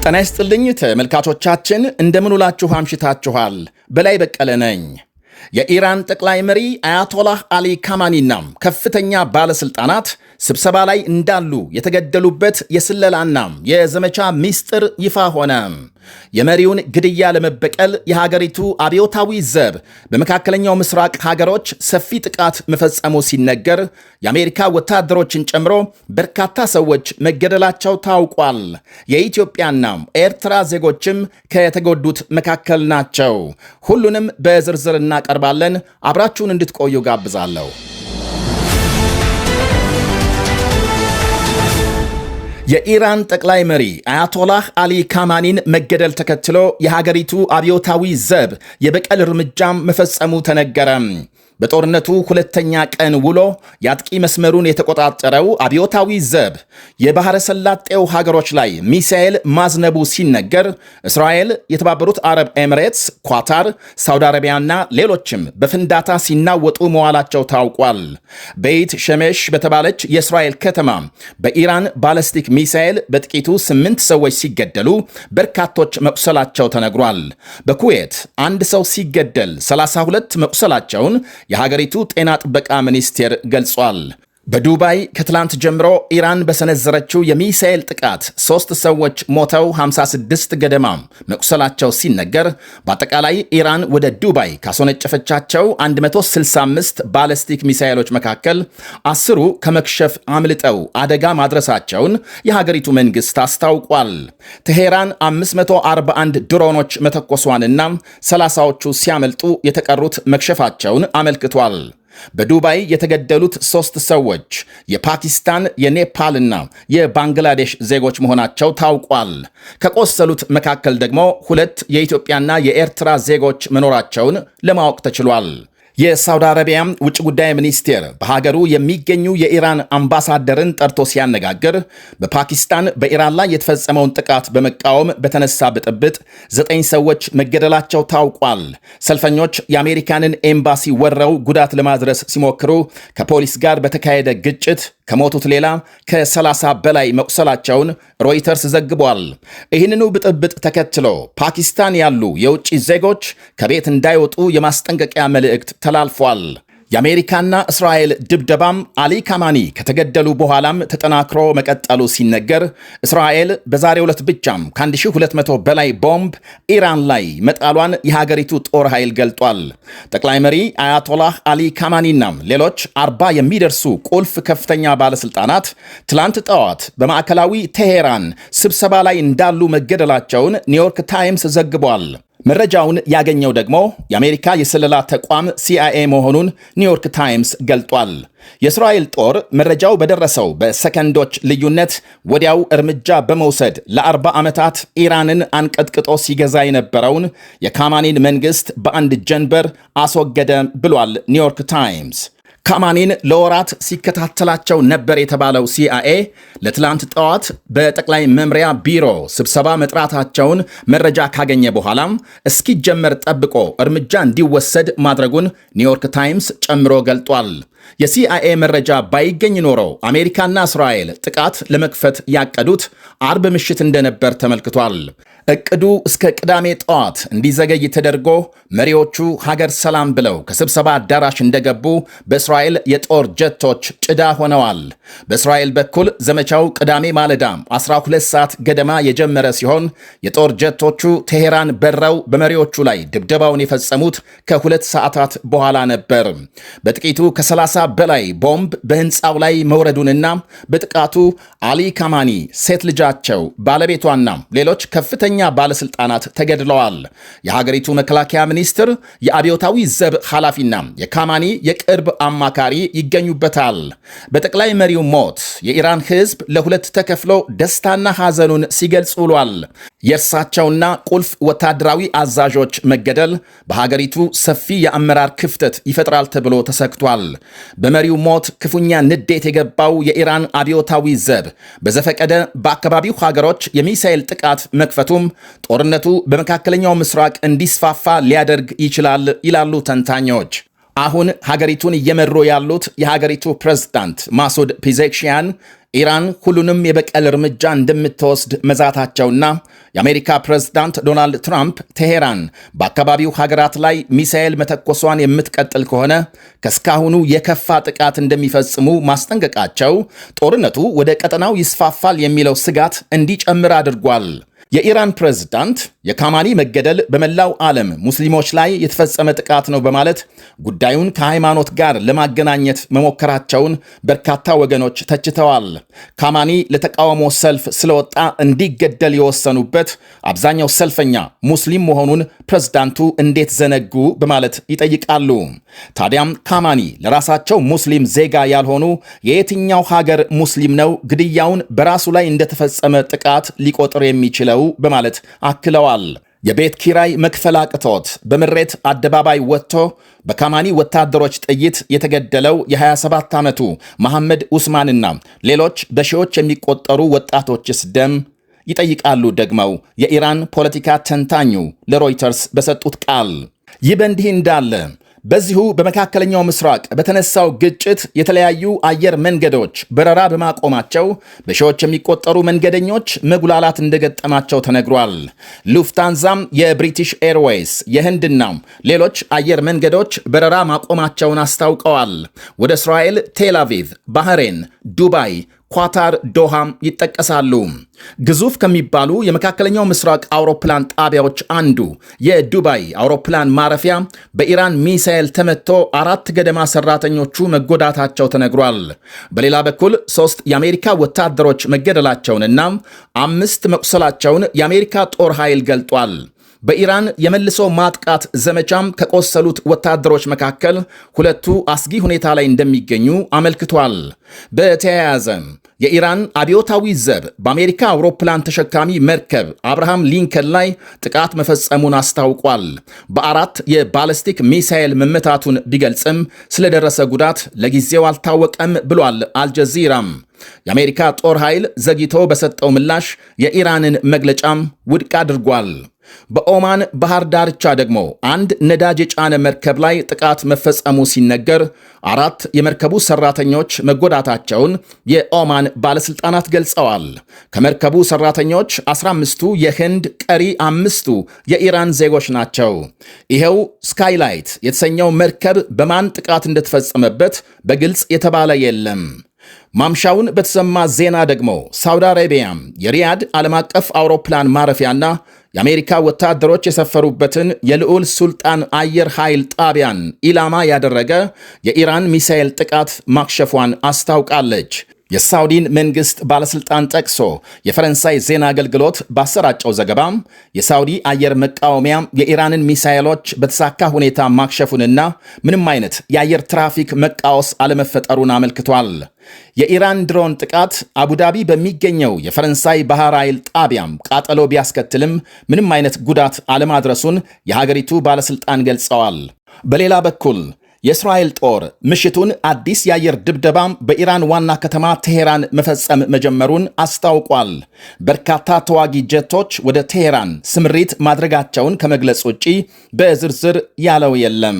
ጤና ይስጥልኝ ተመልካቾቻችን፣ እንደምን ውላችሁ አምሽታችኋል? በላይ በቀለ ነኝ። የኢራን ጠቅላይ መሪ አያቶላህ አሊ ካማኒና ከፍተኛ ባለስልጣናት ስብሰባ ላይ እንዳሉ የተገደሉበት የስለላና የዘመቻ ሚስጥር ይፋ ሆነ። የመሪውን ግድያ ለመበቀል የሀገሪቱ አብዮታዊ ዘብ በመካከለኛው ምስራቅ ሀገሮች ሰፊ ጥቃት መፈጸሙ ሲነገር የአሜሪካ ወታደሮችን ጨምሮ በርካታ ሰዎች መገደላቸው ታውቋል። የኢትዮጵያና ኤርትራ ዜጎችም ከተጎዱት መካከል ናቸው። ሁሉንም በዝርዝር እናቀርባለን። አብራችሁን እንድትቆዩ ጋብዛለሁ። የኢራን ጠቅላይ መሪ አያቶላህ አሊ ካማኒን መገደል ተከትሎ የሀገሪቱ አብዮታዊ ዘብ የበቀል እርምጃም መፈጸሙ ተነገረ። በጦርነቱ ሁለተኛ ቀን ውሎ የአጥቂ መስመሩን የተቆጣጠረው አብዮታዊ ዘብ የባህረ ሰላጤው ሀገሮች ላይ ሚሳኤል ማዝነቡ ሲነገር እስራኤል፣ የተባበሩት አረብ ኤሚሬትስ፣ ኳታር፣ ሳውዲ አረቢያና ሌሎችም በፍንዳታ ሲናወጡ መዋላቸው ታውቋል። ቤይት ሸሜሽ በተባለች የእስራኤል ከተማ በኢራን ባለስቲክ ሚሳኤል በጥቂቱ 8 ሰዎች ሲገደሉ በርካቶች መቁሰላቸው ተነግሯል። በኩዌት አንድ ሰው ሲገደል 32 መቁሰላቸውን የሀገሪቱ ጤና ጥበቃ ሚኒስቴር ገልጿል። በዱባይ ከትላንት ጀምሮ ኢራን በሰነዘረችው የሚሳኤል ጥቃት 3 ሰዎች ሞተው 56 ገደማ መቁሰላቸው ሲነገር በአጠቃላይ ኢራን ወደ ዱባይ ካስወነጨፈቻቸው 165 ባለስቲክ ሚሳኤሎች መካከል 10ሩ ከመክሸፍ አምልጠው አደጋ ማድረሳቸውን የሀገሪቱ መንግስት አስታውቋል። ቴሄራን 541 ድሮኖች መተኮሷንና 30ዎቹ ሲያመልጡ የተቀሩት መክሸፋቸውን አመልክቷል። በዱባይ የተገደሉት 3 ሰዎች የፓኪስታን፣ የኔፓልና የባንግላዴሽ ዜጎች መሆናቸው ታውቋል። ከቆሰሉት መካከል ደግሞ 2 የኢትዮጵያና የኤርትራ ዜጎች መኖራቸውን ለማወቅ ተችሏል። የሳውዲ አረቢያ ውጭ ጉዳይ ሚኒስቴር በሀገሩ የሚገኙ የኢራን አምባሳደርን ጠርቶ ሲያነጋግር በፓኪስታን በኢራን ላይ የተፈጸመውን ጥቃት በመቃወም በተነሳ ብጥብጥ 9 ሰዎች መገደላቸው ታውቋል። ሰልፈኞች የአሜሪካንን ኤምባሲ ወረው ጉዳት ለማድረስ ሲሞክሩ ከፖሊስ ጋር በተካሄደ ግጭት ከሞቱት ሌላ ከ30 በላይ መቁሰላቸውን ሮይተርስ ዘግቧል። ይህንኑ ብጥብጥ ተከትሎ ፓኪስታን ያሉ የውጭ ዜጎች ከቤት እንዳይወጡ የማስጠንቀቂያ መልእክት ተላልፏል። የአሜሪካና እስራኤል ድብደባም አሊ ካማኒ ከተገደሉ በኋላም ተጠናክሮ መቀጠሉ ሲነገር እስራኤል በዛሬው ዕለት ብቻም ከ1200 በላይ ቦምብ ኢራን ላይ መጣሏን የሀገሪቱ ጦር ኃይል ገልጧል። ጠቅላይ መሪ አያቶላህ አሊ ካማኒና ሌሎች 40 የሚደርሱ ቁልፍ ከፍተኛ ባለስልጣናት ትላንት ጠዋት በማዕከላዊ ቴሄራን ስብሰባ ላይ እንዳሉ መገደላቸውን ኒውዮርክ ታይምስ ዘግቧል። መረጃውን ያገኘው ደግሞ የአሜሪካ የስለላ ተቋም CIA መሆኑን ኒውዮርክ ታይምስ ገልጧል። የእስራኤል ጦር መረጃው በደረሰው በሰከንዶች ልዩነት ወዲያው እርምጃ በመውሰድ ለ40 ዓመታት ኢራንን አንቀጥቅጦ ሲገዛ የነበረውን የካማኒን መንግስት በአንድ ጀንበር አስወገደ ብሏል ኒውዮርክ ታይምስ። ካማኒን ለወራት ሲከታተላቸው ነበር የተባለው CIA ለትላንት ጠዋት በጠቅላይ መምሪያ ቢሮ ስብሰባ መጥራታቸውን መረጃ ካገኘ በኋላም እስኪጀመር ጠብቆ እርምጃ እንዲወሰድ ማድረጉን ኒውዮርክ ታይምስ ጨምሮ ገልጧል። የCIA መረጃ ባይገኝ ኖሮ አሜሪካና እስራኤል ጥቃት ለመክፈት ያቀዱት አርብ ምሽት እንደነበር ተመልክቷል። እቅዱ እስከ ቅዳሜ ጠዋት እንዲዘገይ ተደርጎ መሪዎቹ ሀገር ሰላም ብለው ከስብሰባ አዳራሽ እንደገቡ በእስራኤል የጦር ጀቶች ጭዳ ሆነዋል። በእስራኤል በኩል ዘመቻው ቅዳሜ ማለዳ 12 ሰዓት ገደማ የጀመረ ሲሆን የጦር ጀቶቹ ቴሄራን በረው በመሪዎቹ ላይ ድብደባውን የፈጸሙት ከ2 ሰዓታት በኋላ ነበር። በጥቂቱ ከ30 በላይ ቦምብ በህንፃው ላይ መውረዱንና በጥቃቱ አሊ ካማኒ፣ ሴት ልጃቸው፣ ባለቤቷና ሌሎች ከፍተኛ ባለስልጣናት ተገድለዋል። የሀገሪቱ መከላከያ ሚኒስትር፣ የአብዮታዊ ዘብ ኃላፊና የካማኒ የቅርብ አማካሪ ይገኙበታል። በጠቅላይ መሪው ሞት የኢራን ህዝብ ለሁለት ተከፍሎ ደስታና ሐዘኑን ሲገልጽ ውሏል። የእርሳቸውና ቁልፍ ወታደራዊ አዛዦች መገደል በሀገሪቱ ሰፊ የአመራር ክፍተት ይፈጥራል ተብሎ ተሰግቷል። በመሪው ሞት ክፉኛ ንዴት የገባው የኢራን አብዮታዊ ዘብ በዘፈቀደ በአካባቢው ሀገሮች የሚሳኤል ጥቃት መክፈቱም ጦርነቱ በመካከለኛው ምስራቅ እንዲስፋፋ ሊያደርግ ይችላል ይላሉ ተንታኞች። አሁን ሀገሪቱን እየመሩ ያሉት የሀገሪቱ ፕሬዝዳንት ማሱድ ፔዜሽኪያን ኢራን ሁሉንም የበቀል እርምጃ እንደምትወስድ መዛታቸውና የአሜሪካ ፕሬዝዳንት ዶናልድ ትራምፕ ቴሄራን በአካባቢው ሀገራት ላይ ሚሳኤል መተኮሷን የምትቀጥል ከሆነ ከስካሁኑ የከፋ ጥቃት እንደሚፈጽሙ ማስጠንቀቃቸው ጦርነቱ ወደ ቀጠናው ይስፋፋል የሚለው ስጋት እንዲጨምር አድርጓል። የኢራን ፕሬዝዳንት የካማኒ መገደል በመላው ዓለም ሙስሊሞች ላይ የተፈጸመ ጥቃት ነው በማለት ጉዳዩን ከሃይማኖት ጋር ለማገናኘት መሞከራቸውን በርካታ ወገኖች ተችተዋል። ካማኒ ለተቃውሞ ሰልፍ ስለወጣ እንዲገደል የወሰኑበት አብዛኛው ሰልፈኛ ሙስሊም መሆኑን ፕሬዝዳንቱ እንዴት ዘነጉ በማለት ይጠይቃሉ። ታዲያም ካማኒ ለራሳቸው ሙስሊም ዜጋ ያልሆኑ የየትኛው ሀገር ሙስሊም ነው ግድያውን በራሱ ላይ እንደተፈጸመ ጥቃት ሊቆጥር የሚችለው በማለት አክለዋል። የቤት ኪራይ መክፈል አቅቶት በምሬት አደባባይ ወጥቶ በካማኒ ወታደሮች ጥይት የተገደለው የ27 ዓመቱ መሐመድ ኡስማንና ሌሎች በሺዎች የሚቆጠሩ ወጣቶችስ ደም ይጠይቃሉ ደግመው የኢራን ፖለቲካ ተንታኙ ለሮይተርስ በሰጡት ቃል። ይህ በእንዲህ እንዳለ በዚሁ በመካከለኛው ምስራቅ በተነሳው ግጭት የተለያዩ አየር መንገዶች በረራ በማቆማቸው በሺዎች የሚቆጠሩ መንገደኞች መጉላላት እንደገጠማቸው ተነግሯል። ሉፍታንዛም፣ የብሪቲሽ ኤርዌይስ፣ የህንድና ሌሎች አየር መንገዶች በረራ ማቆማቸውን አስታውቀዋል። ወደ እስራኤል፣ ቴል አቪቭ፣ ባህሬን፣ ዱባይ፣ ኳታር፣ ዶሃም ይጠቀሳሉ። ግዙፍ ከሚባሉ የመካከለኛው ምስራቅ አውሮፕላን ጣቢያዎች አንዱ የዱባይ አውሮፕላን ማረፊያ በኢራን ሚሳኤል ተመቶ 4 ገደማ ሰራተኞቹ መጎዳታቸው ተነግሯል። በሌላ በኩል 3 የአሜሪካ ወታደሮች መገደላቸውንና 5 መቁሰላቸውን የአሜሪካ ጦር ኃይል ገልጧል። በኢራን የመልሶ ማጥቃት ዘመቻም ከቆሰሉት ወታደሮች መካከል 2ቱ አስጊ ሁኔታ ላይ እንደሚገኙ አመልክቷል። በተያያዘም የኢራን አብዮታዊ ዘብ በአሜሪካ አውሮፕላን ተሸካሚ መርከብ አብርሃም ሊንከን ላይ ጥቃት መፈጸሙን አስታውቋል። በ4 የባለስቲክ ሚሳኤል መመታቱን ቢገልጽም ስለደረሰ ጉዳት ለጊዜው አልታወቀም ብሏል አልጀዚራም። የአሜሪካ ጦር ኃይል ዘግይቶ በሰጠው ምላሽ የኢራንን መግለጫም ውድቅ አድርጓል። በኦማን ባህር ዳርቻ ደግሞ አንድ ነዳጅ የጫነ መርከብ ላይ ጥቃት መፈጸሙ ሲነገር 4 የመርከቡ ሰራተኞች መጎዳታቸውን የኦማን ባለስልጣናት ገልጸዋል። ከመርከቡ ሰራተኞች 15ቱ የህንድ፣ ቀሪ 5ቱ የኢራን ዜጎች ናቸው። ይኸው ስካይላይት የተሰኘው መርከብ በማን ጥቃት እንደተፈጸመበት በግልጽ የተባለ የለም። ማምሻውን በተሰማ ዜና ደግሞ ሳውዲ አረቢያ የሪያድ ዓለም አቀፍ አውሮፕላን ማረፊያና የአሜሪካ ወታደሮች የሰፈሩበትን የልዑል ሱልጣን አየር ኃይል ጣቢያን ኢላማ ያደረገ የኢራን ሚሳኤል ጥቃት ማክሸፏን አስታውቃለች። የሳውዲን መንግስት ባለስልጣን ጠቅሶ የፈረንሳይ ዜና አገልግሎት ባሰራጨው ዘገባም የሳውዲ አየር መቃወሚያ የኢራንን ሚሳኤሎች በተሳካ ሁኔታ ማክሸፉንና ምንም አይነት የአየር ትራፊክ መቃወስ አለመፈጠሩን አመልክቷል። የኢራን ድሮን ጥቃት አቡዳቢ በሚገኘው የፈረንሳይ ባህር ኃይል ጣቢያም ቃጠሎ ቢያስከትልም ምንም አይነት ጉዳት አለማድረሱን የሀገሪቱ ባለስልጣን ገልጸዋል። በሌላ በኩል የእስራኤል ጦር ምሽቱን አዲስ የአየር ድብደባም በኢራን ዋና ከተማ ቴሄራን መፈጸም መጀመሩን አስታውቋል። በርካታ ተዋጊ ጀቶች ወደ ቴሄራን ስምሪት ማድረጋቸውን ከመግለጽ ውጪ በዝርዝር ያለው የለም።